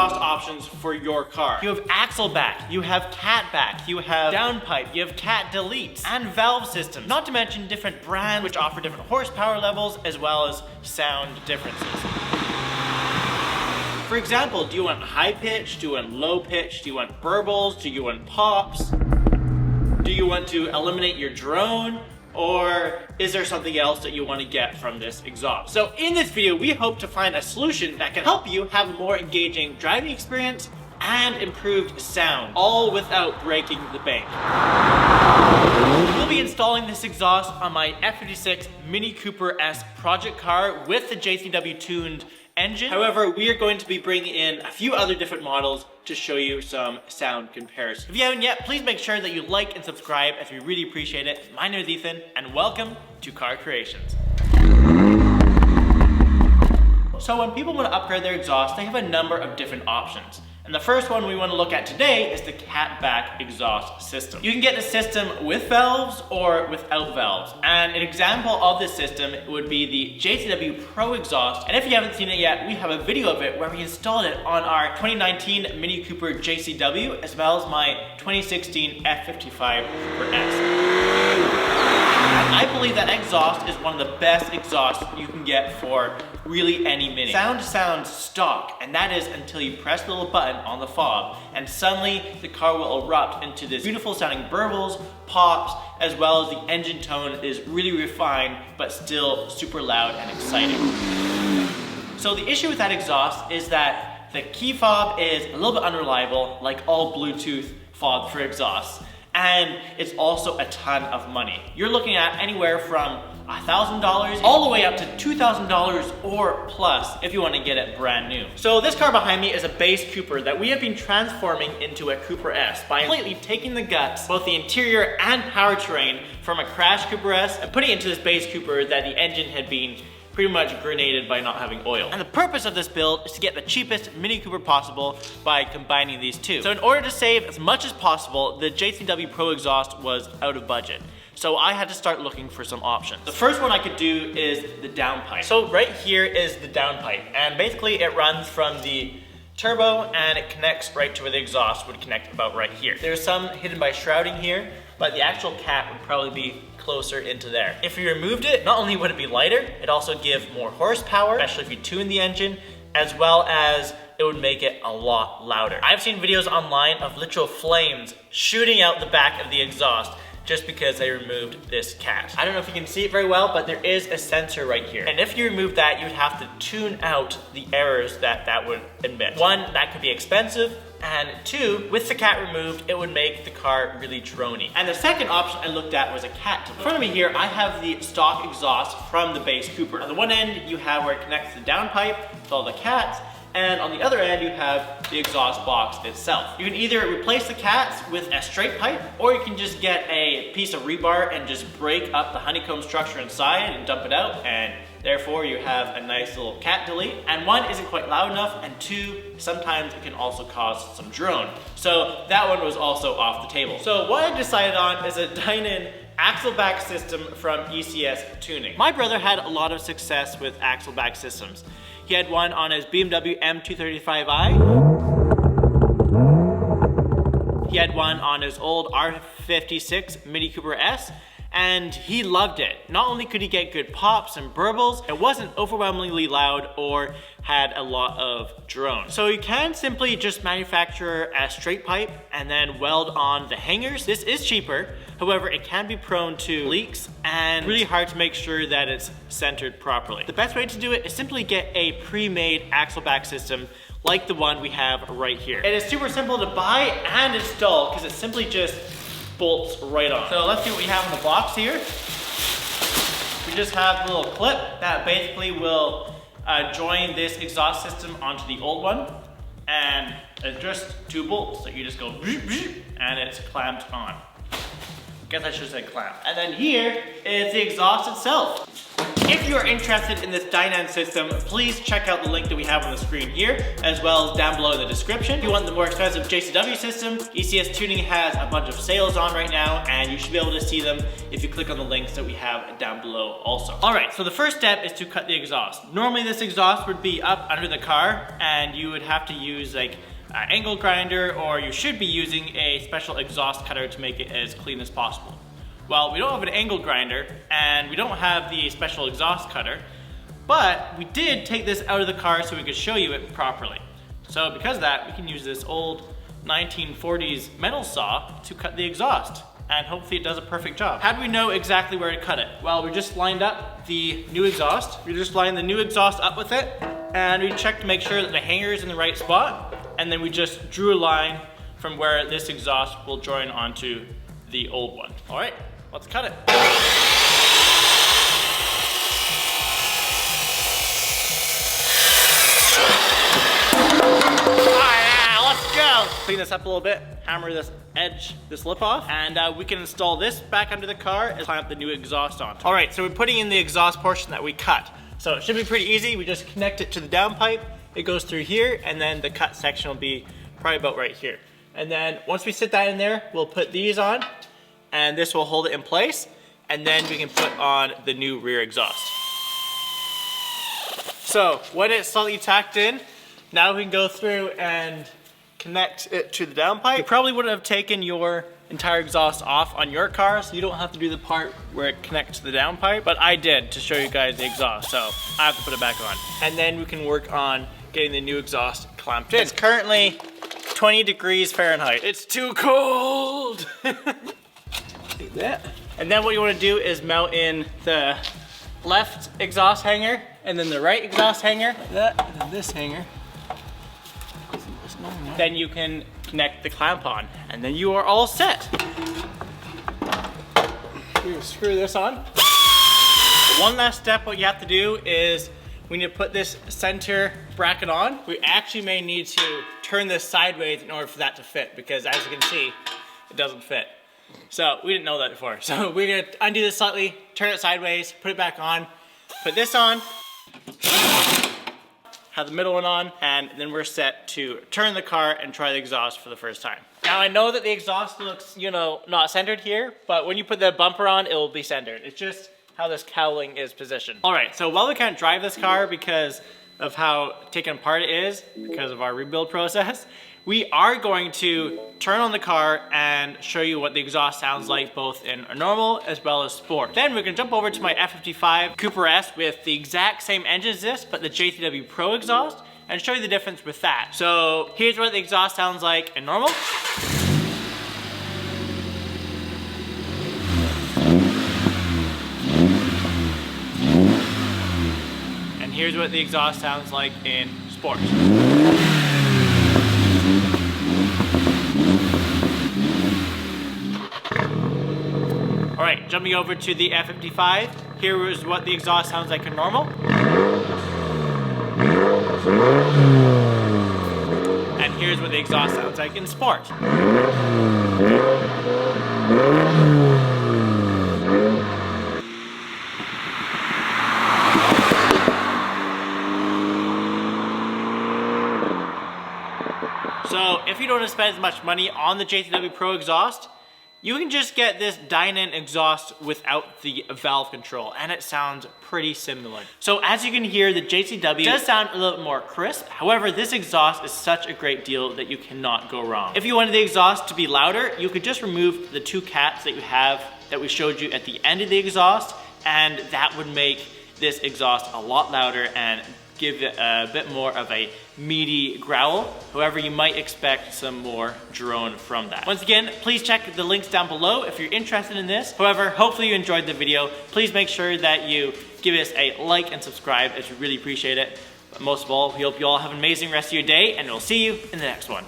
exhaust options for your car. You have axle back, you have cat back, you have downpipe, you have cat deletes, and valve systems. Not to mention different brands which offer different horsepower levels as well as sound differences. For example, do you want high pitch? Do you want low pitch? Do you want burbles? Do you want pops? Do you want to eliminate your drone? Or is there something else that you want to get from this exhaust? So in this video, we hope to find a solution that can help you have a more engaging driving experience and improved sound, all without breaking the bank. We'll be installing this exhaust on my F56 Mini Cooper S project car with the JCW tuned engine. However, we are going to be bringing in a few other different models to show you some sound comparisons. If you haven't yet, please make sure that you like and subscribe as we really appreciate it. My name is Ethan and welcome to Car Creations. So when people want to upgrade their exhaust, they have a number of different options. And the first one we want to look at today is the catback exhaust system. You can get the system with valves or without valves. And an example of this system would be the JCW Pro exhaust. And if you haven't seen it yet, we have a video of it where we installed it on our 2019 Mini Cooper JCW as well as my 2016 F55 Cooper S. I believe that exhaust is one of the best exhausts you can get for really any Mini. Sound sounds stock, and that is until you press the little button on the fob, and suddenly the car will erupt into this beautiful sounding burbles, pops, as well as the engine tone is really refined, but still super loud and exciting. So the issue with that exhaust is that the key fob is a little bit unreliable, like all Bluetooth fobs for exhausts. And it's also a ton of money. You're looking at anywhere from $1,000 all the way up to $2,000 or plus if you want to get it brand new. So this car behind me is a base Cooper that we have been transforming into a Cooper S by completely taking the guts, both the interior and powertrain, from a crashed Cooper S and putting it into this base Cooper that the engine had been pretty much grenaded by not having oil. And the purpose of this build is to get the cheapest Mini Cooper possible by combining these two. So in order to save as much as possible, the JCW Pro exhaust was out of budget. So I had to start looking for some options. The first one I could do is the downpipe. So right here is the downpipe, and basically it runs from the turbo and it connects right to where the exhaust would connect about right here. There's some hidden by shrouding here, but the actual cat would probably be closer into there. If you removed it, not only would it be lighter, it'd also give more horsepower, especially if you tune the engine, as well as it would make it a lot louder. I've seen videos online of literal flames shooting out the back of the exhaust just because they removed this cat. I don't know if you can see it very well, but there is a sensor right here. And if you remove that, you'd have to tune out the errors that would emit. One, that could be expensive, and two, with the cat removed, it would make the car really droney. And the second option I looked at was a cat delete. In front of me here, I have the stock exhaust from the base Cooper. On the one end, you have where it connects the downpipe with all the cats, and on the other end, you have the exhaust box itself. You can either replace the cats with a straight pipe, or you can just get a piece of rebar and just break up the honeycomb structure inside and dump it out, and therefore you have a nice little cat delete. And one, isn't quite loud enough, and two, sometimes it can also cause some drone. So that one was also off the table. So what I decided on is a Dinan axle back system from ENET Tuning. My brother had a lot of success with axle back systems. He had one on his BMW M235i. He had one on his old F56 Mini Cooper S, and he loved it. Not only could he get good pops and burbles, it wasn't overwhelmingly loud or had a lot of drone. So you can simply just manufacture a straight pipe and then weld on the hangers. This is cheaper, however, it can be prone to leaks and really hard to make sure that it's centered properly. The best way to do it is simply get a pre-made axle back system like the one we have right here. It is super simple to buy and install because it simply just bolts right on. So let's see what we have in the box here. We just have a little clip that basically will join this exhaust system onto the old one, and it's just two bolts that you just go and it's clamped on. guess I should say clamp. And then here is the exhaust itself. If you are interested in this Dinan system, please check out the link that we have on the screen here, as well as down below in the description. If you want the more expensive JCW system, ECS Tuning has a bunch of sales on right now, and you should be able to see them if you click on the links that we have down below also. All right, so the first step is to cut the exhaust. Normally this exhaust would be up under the car, and you would have to use like an angle grinder, or you should be using a special exhaust cutter to make it as clean as possible. Well, we don't have an angle grinder and we don't have the special exhaust cutter, but we did take this out of the car so we could show you it properly. So because of that, we can use this old 1940s metal saw to cut the exhaust, and hopefully it does a perfect job. How do we know exactly where to cut it? Well, we just lined up the new exhaust. We just lined the new exhaust up with it, and we checked to make sure that the hanger is in the right spot, and then we just drew a line from where this exhaust will join onto the old one. All right. Let's cut it. Let's go. Clean this up a little bit, hammer this edge, this lip off, and we can install this back under the car and clamp the new exhaust on. All right, so we're putting in the exhaust portion that we cut. So it should be pretty easy. We just connect it to the downpipe. It goes through here, and then the cut section will be probably about right here. And then once we sit that in there, we'll put these on, and this will hold it in place, and then we can put on the new rear exhaust. So when it's slightly tacked in, now we can go through and connect it to the downpipe. You probably wouldn't have taken your entire exhaust off on your car, so you don't have to do the part where it connects to the downpipe, but I did to show you guys the exhaust, so I have to put it back on. And then we can work on getting the new exhaust clamped in. It's currently 20 degrees Fahrenheit. It's too cold. Like that. And then what you want to do is mount in the left exhaust hanger and then the right exhaust hanger, like that, and then this hanger. Then you can connect the clamp on, and then you are all set. We screw this on. One last step, what you have to do is we need to put this center bracket on. We actually may need to turn this sideways in order for that to fit, because as you can see, it doesn't fit. So we didn't know that before. So we're gonna undo this slightly, turn it sideways, put it back on, put this on, have the middle one on, and then we're set to turn the car and try the exhaust for the first time. Now I know that the exhaust looks, you know, not centered here, but when you put the bumper on, it will be centered. It's just how this cowling is positioned. All right, so while we can't drive this car because of how taken apart it is, because of our rebuild process, we are going to turn on the car and show you what the exhaust sounds like both in a normal as well as sport. Then we're gonna jump over to my F55 Cooper S with the exact same engine as this, but the JCW Pro exhaust, and show you the difference with that. So here's what the exhaust sounds like in normal. And here's what the exhaust sounds like in sport. All right, jumping over to the F55. Here is what the exhaust sounds like in normal. And here's what the exhaust sounds like in sport. So if you don't want to spend as much money on the JCW Pro exhaust, you can just get this Dinan exhaust without the valve control, and it sounds pretty similar. So as you can hear, the JCW does sound a little more crisp. However, this exhaust is such a great deal that you cannot go wrong. If you wanted the exhaust to be louder, you could just remove the two caps that you have that we showed you at the end of the exhaust, and that would make this exhaust a lot louder and give it a bit more of a meaty growl. However, you might expect some more drone from that. Once again, please check the links down below if you're interested in this. However, hopefully you enjoyed the video. Please make sure that you give us a like and subscribe, as we really appreciate it. But most of all, we hope you all have an amazing rest of your day, and we'll see you in the next one.